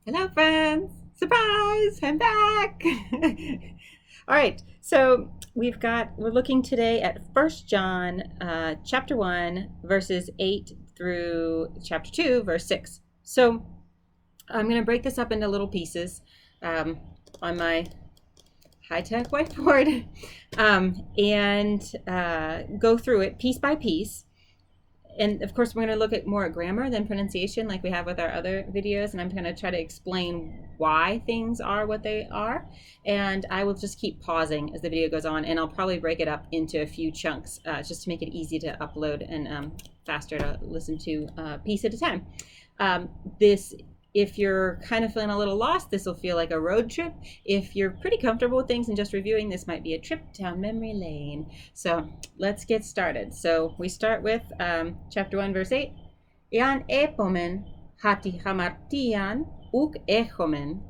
Hello, friends! Surprise! I'm back! All right, so we're looking today at First John chapter 1, verses 8 through chapter 2, verse 6. So I'm going to break this up into little pieces on my high-tech whiteboard and go through it piece by piece. And of course, we're going to look at more grammar than pronunciation like we have with our other videos. And I'm going to try to explain why things are what they are. And I will just keep pausing as the video goes on. And I'll probably break it up into a few chunks just to make it easy to upload and faster to listen to a piece at a time. If you're kind of feeling a little lost, this will feel like a road trip. If you're pretty comfortable with things and just reviewing, this might be a trip down memory lane. So let's get started. So we start with chapter 1, verse 8. Ean epomen hati hamartian uk echomen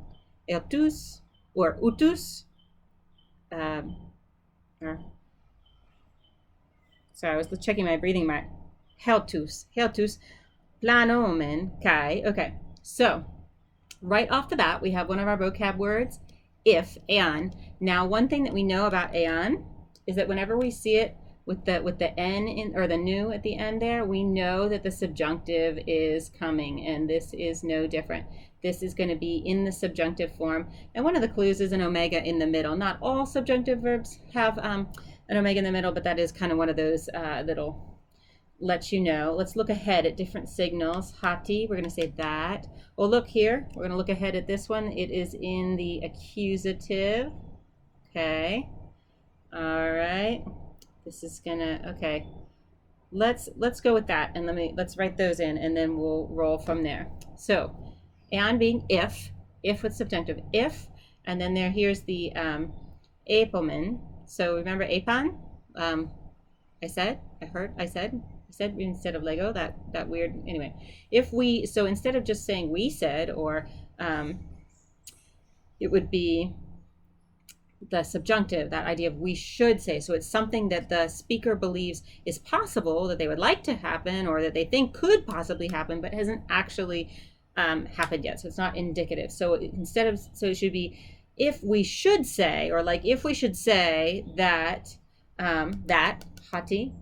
eltus or utus. Sorry, I was checking my breathing mark. Heltus planomen kai. Okay. So, right off the bat, we have one of our vocab words, if, and. Now, one thing that we know about and is that whenever we see it with the n in, or the nu at the end there, we know that the subjunctive is coming, and this is no different. This is going to be in the subjunctive form, and one of the clues is an omega in the middle. Not all subjunctive verbs have an omega in the middle, but that is kind of one of those that'll let you know. Let's look ahead at different signals. Hati, we're going to say that. Well, look here. We're going to look ahead at this one. It is in the accusative. Okay. All right. This is going to, okay. Let's go with that, and let's write those in, and then we'll roll from there. So, and being if with subjunctive, if, and then here's the apomen. So remember apan? I said instead of Lego, that weird, anyway. So instead of just saying we said, or it would be the subjunctive, that idea of we should say. So it's something that the speaker believes is possible, that they would like to happen, or that they think could possibly happen, but hasn't actually happened yet. So it's not indicative. So it should be if we should say, or like if we should say that, that, hati,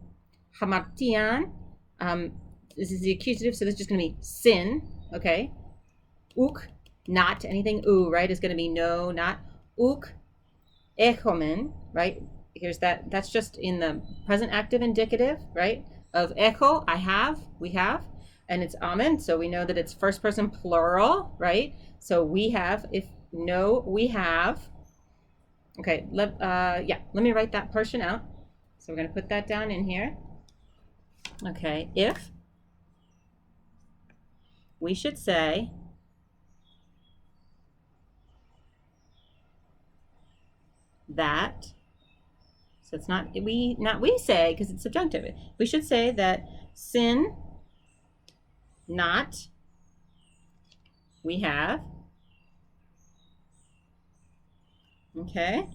hamartian, this is the accusative, so this is just going to be sin, okay? Uk, not anything, right, is going to be no, not. Uk, echomen, right? Here's that's just in the present active indicative, right? Of echo, I have, we have, and it's amen, so we know that it's first person plural, right? So we have, if no, we have. Okay, let me write that portion out. So we're going to put that down in here. Okay, if we should say that, so it's not we say, because it's subjunctive. We should say that sin, not, we have. Okay.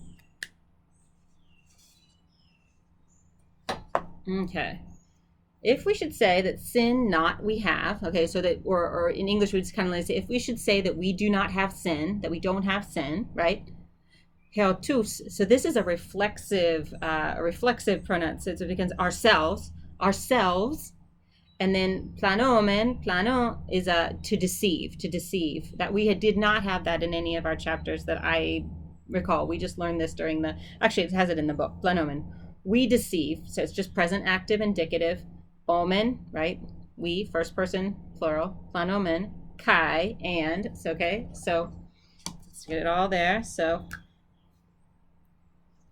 Okay. If we should say that sin not we have, okay, so that, or in English we just kind of like say, if we should say that we do not have sin, that we don't have sin, right? Heltus. So this is a reflexive pronoun. So it becomes ourselves, and then plano is to deceive. That we did not have that in any of our chapters that I recall. We just learned this during actually it has it in the book, planomen. We deceive, so it's just present active indicative. Omen, right? We, first person, plural. Planomen, kai, and. So, okay, so let's get it all there. So,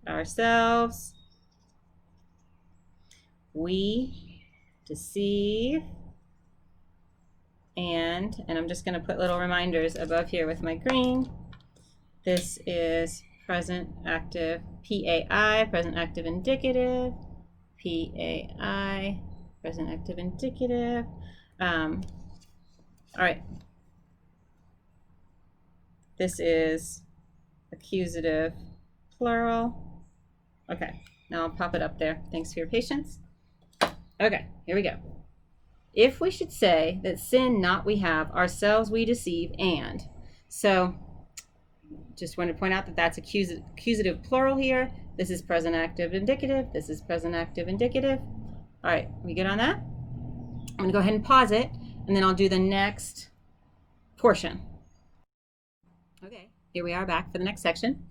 ourselves, we deceive, and I'm just going to put little reminders above here with my green. This is present active, PAI, present active indicative, PAI, present active indicative. All right. This is accusative, plural. Okay, now I'll pop it up there. Thanks for your patience. Okay, here we go. If we should say that sin not we have, ourselves we deceive, and. So just want to point out that that's accusative plural here. This is present active indicative. This is present active indicative. All right, we good on that? I'm going to go ahead and pause it, and then I'll do the next portion. Okay, here we are back for the next section.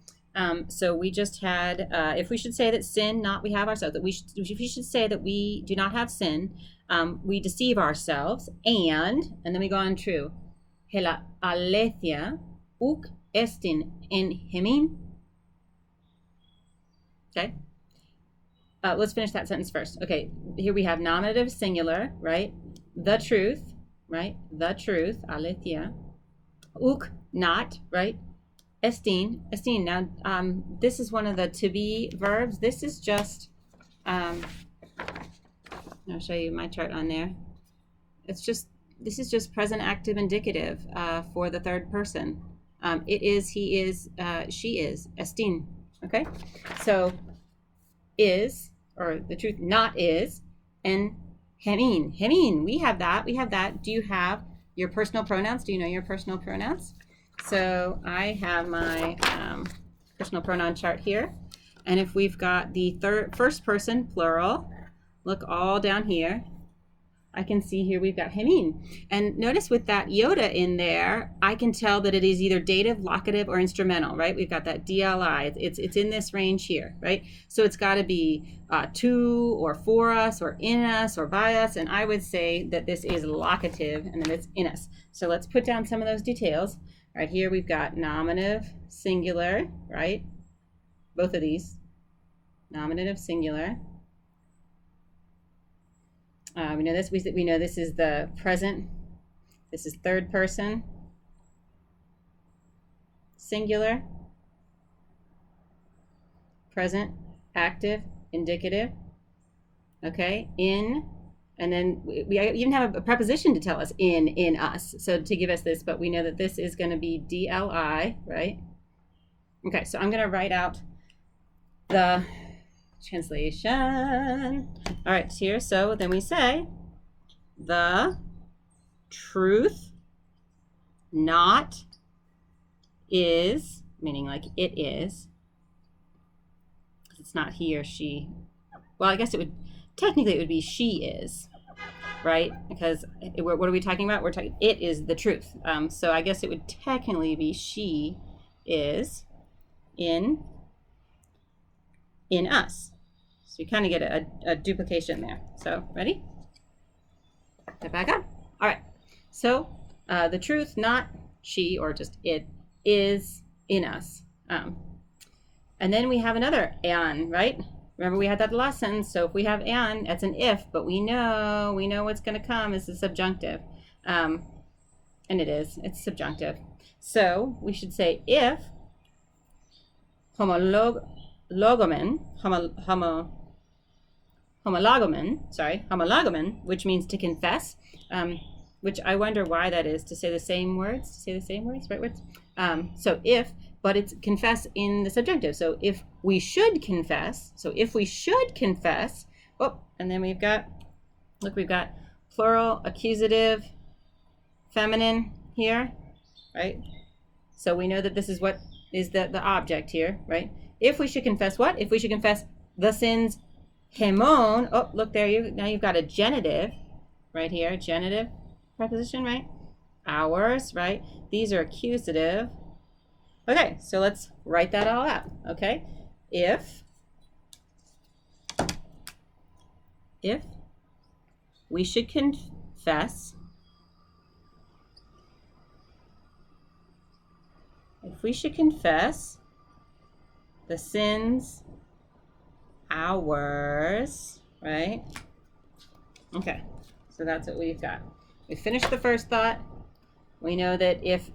So we just had, if we should say that sin, not we have ourselves, that we should say that we do not have sin, we deceive ourselves, and then we go on true. Hela aletheia uk estin en hemin. Okay. Let's finish that sentence first. Okay, here we have nominative singular, right? The truth, right? The truth, aletheia. Uk, not, right? Estin. Now, this is one of the to be verbs. This is just, I'll show you my chart on there. This is just present active indicative for the third person. It is, he is, she is, estin. Okay, so is, or the truth, not is, and hemin. We have that. Do you have your personal pronouns? Do you know your personal pronouns? So I have my personal pronoun chart here. And if we've got the first person plural, look all down here. I can see here we've got hemin. And notice with that iota in there, I can tell that it is either dative, locative, or instrumental, right? We've got that DLI. It's in this range here, right? So it's got to be to or for us or in us or by us. And I would say that this is locative and that it's in us. So let's put down some of those details. Right here we've got nominative, singular, right? Both of these, nominative, singular. We know this. We know this is the present. This is third person, singular, present, active, indicative. Okay, in. And then we even have a preposition to tell us in us. So to give us this, but we know that this is going to be DLI, right? Okay, so I'm going to write out the translation. All right, here. So then we say the truth not is, meaning like it is. It's not he or she. Well, I guess it would. Technically, it would be she is, right? Because what are we talking about? We're talking, it is the truth. So I guess it would technically be she is in us. So you kind of get a duplication there. So ready? Get back up. All right. So the truth, not she or just it, is in us. And then we have another an, right? Remember we had that last sentence, so if we have an, that's an if, but we know what's going to come is the subjunctive. And it's subjunctive. So we should say if homologomen, which means to confess, which I wonder why that is, to say the same words, right words? So if, but it's confess in the subjunctive. So if we should confess, oh, and then we've got plural, accusative, feminine here, right? So we know that this is what is the object here, right? If we should confess what? If we should confess the sins, hemon, oh, look there, now you've got a genitive right here, genitive preposition, right? Ours, right? These are accusative. Okay, so let's write that all out, okay? If we should confess, the sins, ours, right? Okay, so that's what we've got. We finished the first thought. We know that if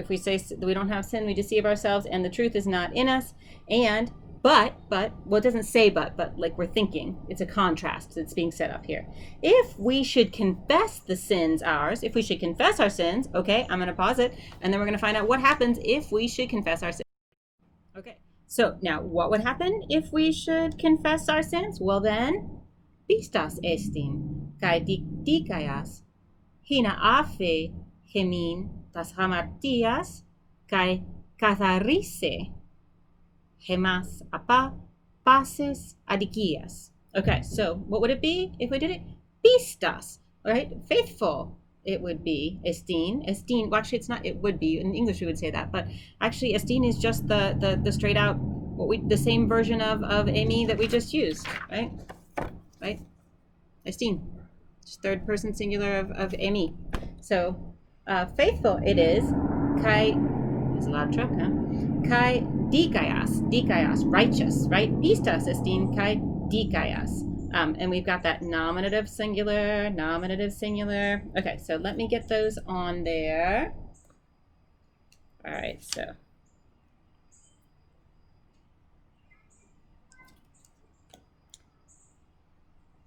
we say that we don't have sin, we deceive ourselves, and the truth is not in us. And but well, it doesn't say but like we're thinking. It's a contrast that's being set up here. If we should confess the sins ours, if we should confess our sins, okay, I'm going to pause it, and then we're going to find out what happens if we should confess our sins. Okay, so now what would happen if we should confess our sins? Well then, pistas estin, kai dikaias, hina afe hemin tas hamartias kai katharise hemas apa pases adikias. Okay, so what would it be if we did it? Pistas, right? Faithful. It would be estin. Estin. Well, actually, it's not. It would be in English. We would say that, but actually, estin is just the straight out the same version of emi that we just used, right? Right. Estin, just third person singular of emi. So faithful it is. Kai. There's a lot of truck, huh? Kai dikaias, righteous, right? Pistas estin kai dikaias. And we've got that nominative singular. Okay, so let me get those on there. All right, so.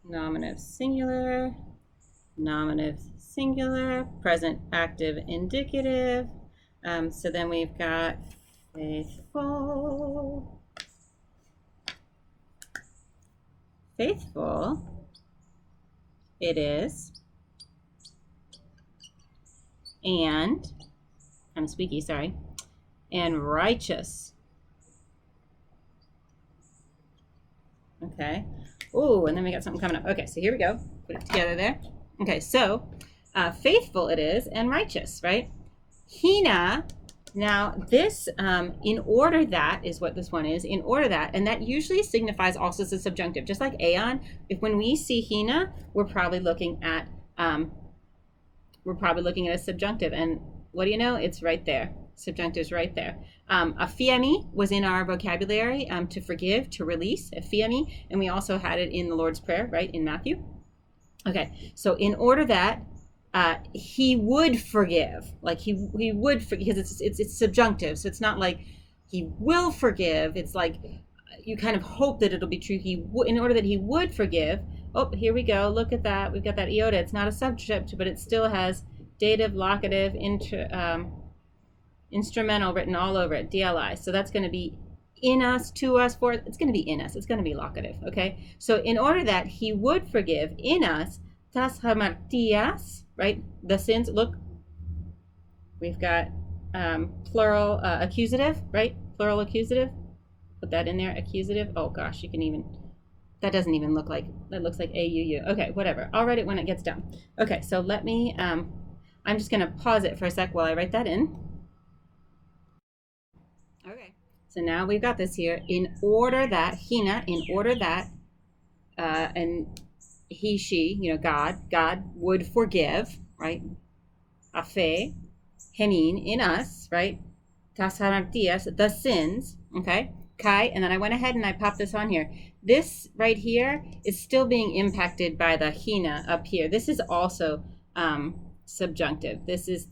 Nominative singular, present active indicative. So then we've got faithful. Faithful, it is, and, kind of squeaky, sorry, and righteous. Okay. Oh, and then we got something coming up. Okay, so here we go. Put it together there. Okay, so faithful it is and righteous, right? Hina. Now this, in order that is what this one is, in order that, and that usually signifies also as a subjunctive, just like aeon. If when we see hina, we're probably looking at a subjunctive, and what do you know? It's right there. Subjunctive is right there. Afiemi was in our vocabulary, to forgive, to release, afiemi, and we also had it in the Lord's Prayer, right, in Matthew. Okay, so in order that he would forgive, like he would forgive, because it's subjunctive, so it's not like he will forgive. It's like you kind of hope that it'll be true. In order that he would forgive. Oh, here we go. Look at that. We've got that iota. It's not a subject, but it still has dative, locative, instrumental written all over it. DLI. So that's going to be in us, to us, for. It's going to be in us. It's going to be locative. Okay. So in order that he would forgive in us, tas hamartias. Right? The sins, look, we've got plural accusative, right? Plural accusative. Put that in there, accusative. Oh gosh, you can even, that doesn't even look like, that looks like AUU. Okay, whatever. I'll write it when it gets done. Okay, so let me, I'm just going to pause it for a sec while I write that in. Okay, so now we've got this here. In order that, hina, in order that, and he, she, God would forgive, right? Afe, hemin, in us, right? Tas hamartias, the sins, okay? Kai, and then I went ahead and I popped this on here. This right here is still being impacted by the hina up here. This is also subjunctive. This is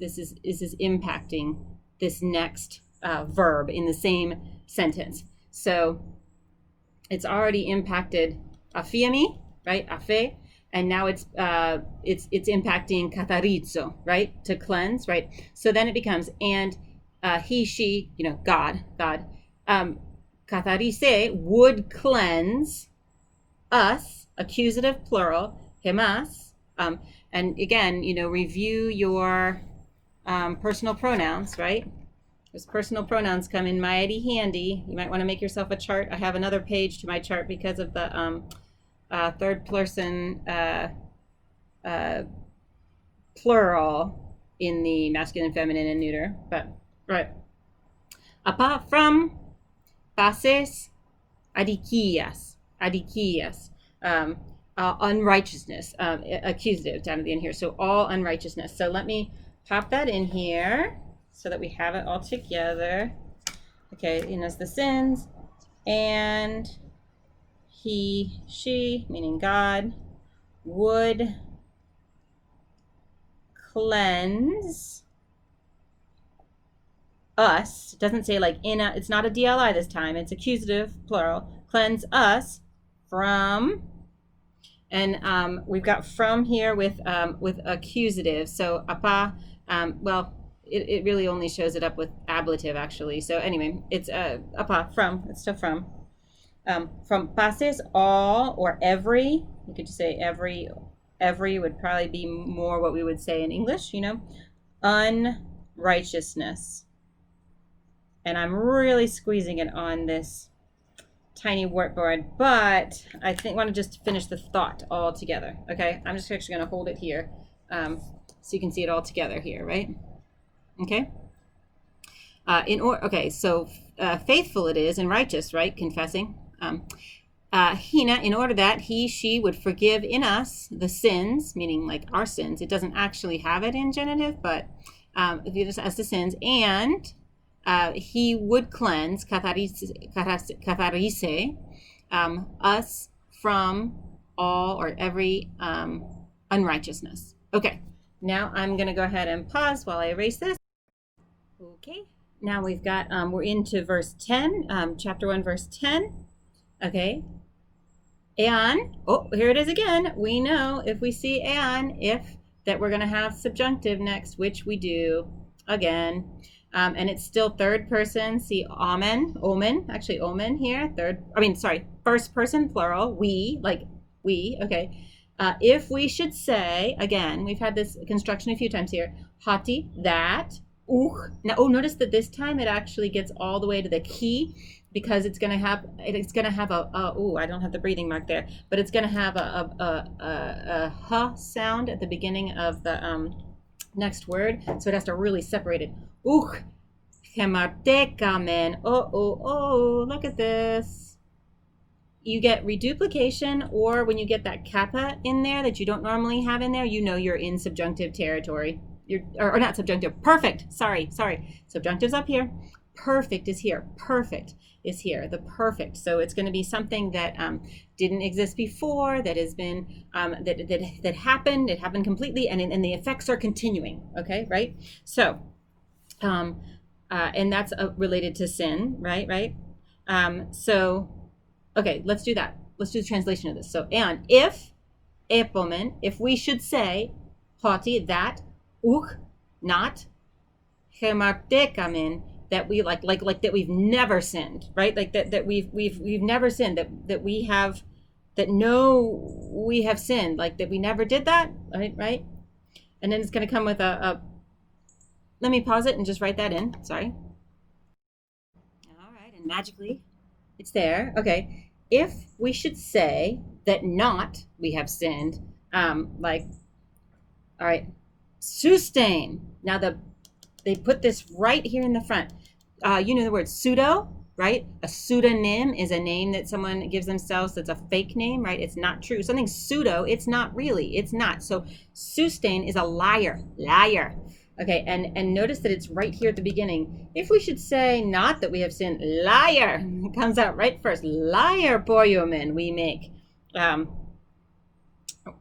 impacting this next verb in the same sentence. So it's already impacted afiemi, right? Afe, and now it's impacting katharizo, right? To cleanse, right? So then it becomes and he, she, God, katharise would cleanse us, accusative plural, hemas, and again, review your personal pronouns, right? Those personal pronouns come in mighty handy. You might want to make yourself a chart. I have another page to my chart because of the third person plural in the masculine, feminine, and neuter. But right, apart from pases adikias, unrighteousness, accusative down at the end here. So all unrighteousness. So let me pop that in here so that we have it all together. Okay, it's the sins, and he, she, meaning God, would cleanse us. It doesn't say like in a, it's not a DLI this time, it's accusative plural. Cleanse us from, and we've got from here with accusative. So apa, well, it really only shows it up with ablative actually. So anyway, it's apa, from, it's still from. From pases, all or every, you could just say every would probably be more what we would say in English, righteousness. And I'm really squeezing it on this tiny wartboard, but I want to just finish the thought all together. Okay, I'm just actually going to hold it here so you can see it all together here, right? Okay. Okay, so faithful it is and righteous, right? Confessing. Hina, in order that he, she would forgive in us the sins, meaning like our sins. It doesn't actually have it in genitive, but forgive us the sins, and he would cleanse, katharise, us from all or every unrighteousness. Okay, now I'm going to go ahead and pause while I erase this. Okay, now we've got, we're into verse 10, chapter 1, verse 10. Okay, and, oh, here it is again. We know if we see if, that we're going to have subjunctive next, which we do again. And it's still third person. See omen, actually omen here. First person plural. We, like we, okay. If we should say, again, we've had this construction a few times here. Hati, that. Now, notice that this time it actually gets all the way to the key, because it's gonna have a I don't have the breathing mark there, but it's gonna have a h sound at the beginning of the next word, so it has to really separate it. Hemartekamen. Oh, look at this. You get reduplication, or when you get that kappa in there that you don't normally have in there, you know you're in subjunctive territory. Or not subjunctive, perfect. Sorry. Subjunctive's up here. Perfect is here. Perfect is here. The perfect. So it's going to be something that didn't exist before, that has been that happened. It happened completely, and the effects are continuing. Okay, right? So, and that's related to sin, right? So, okay, let's do that. Let's do the translation of this. So, and if we should say hoti, that, not, hemartekamin, that we like that we've never sinned, right? Like that we've never sinned, that we have sinned, like that we never did that, right? And then it's going to come with a let me pause it and just write that in. Sorry. All right, and magically it's there. Okay. If we should say that not we have sinned, all right, sustain. Now they put this right here in the front. You know the word pseudo, right? A pseudonym is a name that someone gives themselves that's a fake name, right? It's not true. Something pseudo, it's not really. It's not. So sustain is a liar. Okay, and notice that it's right here at the beginning. If we should say not that we have sinned, liar. It comes out right first. Liar, poyomen, we make.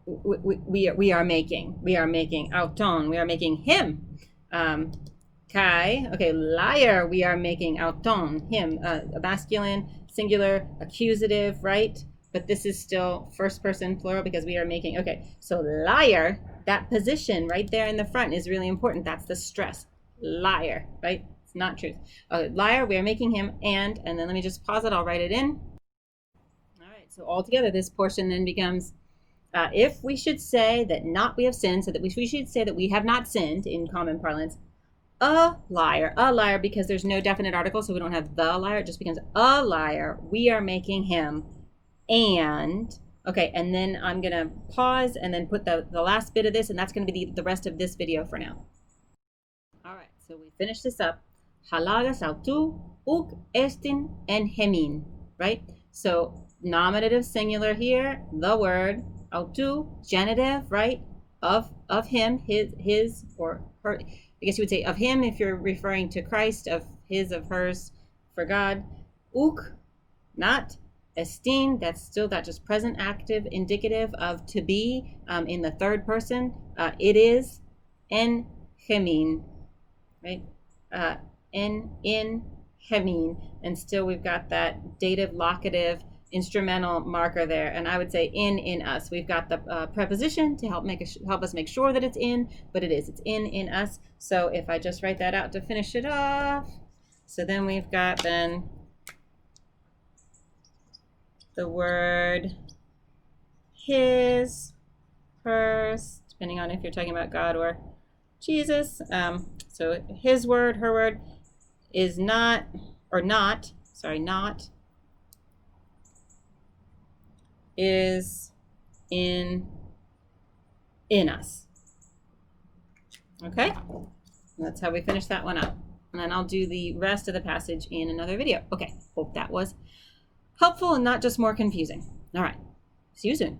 We are making auton, we are making him. Kai, okay, liar, we are making auton, him, a masculine, singular, accusative, right? But this is still first person plural because we are making, okay, so liar, that position right there in the front is really important. That's the stress. Liar, right? It's not truth. Okay, liar, we are making him, and then let me just pause it, I'll write it in. All right, so all together, this portion then becomes, if we should say that not we have sinned, so that we should say that we have not sinned in common parlance, a liar, because there's no definite article, so we don't have the liar, it just becomes a liar, we are making him, and, okay, and then I'm going to pause and then put the last bit of this, and that's going to be the rest of this video for now. All right, so we finish this up. Halagas autu uk estin en hemin, right? So nominative singular here, the word, autu, genitive, right? Of him, his or her. I guess you would say of him if you're referring to Christ, of his, of hers, for God. Uk, not. Estin, that's still that just present active indicative of to be in the third person. It is. En hemin, right? In hemin. And still we've got that dative locative instrumental marker there, and I would say in us. We've got the preposition to help us make sure that it's in, but it's in us. So if I just write that out to finish it off, so then we've got then the word his, hers, depending on if you're talking about God or Jesus. So his word, her word is not, or not, sorry, not is in us. Okay? And that's how we finish that one up. And then I'll do the rest of the passage in another video. Okay, hope that was helpful and not just more confusing. All right, see you soon.